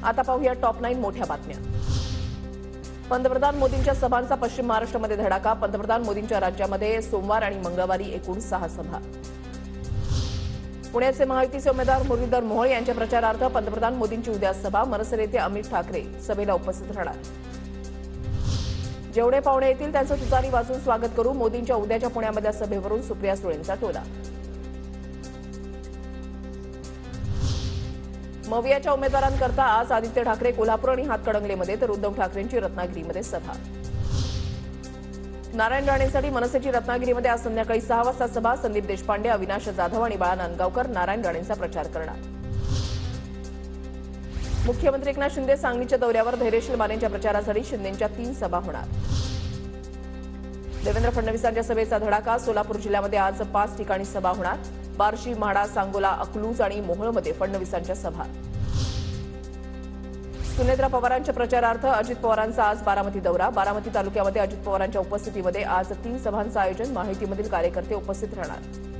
आता पाहूया टॉप 9 मोठ्या बातम्या। पंतप्रधान मोदींच्या सभांचा पश्चिम महाराष्ट्रामध्ये धडाका। पंतप्रधान मोदींच्या राज्यामध्ये सोमवार आणि मंगळवारी एकूण 6 सभा। पुण्याचे महायुतीचे उमेदवार मुरलीधर मोहोळ यांच्या प्रचारार्थ पंतप्रधान मोदींची उद्या सभा। मनसे नेते अमित ठाकरे सभेला उपस्थित राहणार। जेवढे पाहुणे येतील त्यांचं तुतारी वाजून स्वागत करू, मोदींच्या उद्याच्या पुण्यामधल्या सभेवरून सुप्रिया सुळेंचा टोला। मवियाच्या उमेदवारांकरता आज आदित्य ठाकरे कोल्हापूर आणि हातकणंगलेमध्ये तर उद्धव ठाकरेंची रत्नागिरीमध्ये सभा। नारायण राणेंसाठी मनसेची रत्नागिरीमध्ये आज संध्याकाळी 6 वाजता सभा। संदीप देशपांडे, अविनाश जाधव आणि बाळा नांदगावकर नारायण राणेंचा प्रचार करणार। मुख्यमंत्री एकनाथ शिंदे सांगलीच्या दौऱ्यावर। धैर्यशील मानेंच्या प्रचारासाठी शिंदेंच्या 3 सभा होणार। देवेंद्र फडणवीसांच्या सभेचा धडाका। सोलापूर जिल्ह्यामध्ये आज 5 ठिकाणी सभा होणार। बार्शी, म्हाडा, सांगोला, अकलूज आणि मोहोळमध्ये फडणवीसांच्या सभा। सुनेत्रा पवारांच्या प्रचारार्थ अजित पवारांचा आज बारामती दौरा। बारामती तालुक्यामध्ये अजित पवारांच्या उपस्थितीमध्ये आज 3 सभांचं आयोजन। माहितीमधील कार्यकर्ते उपस्थित राहणार।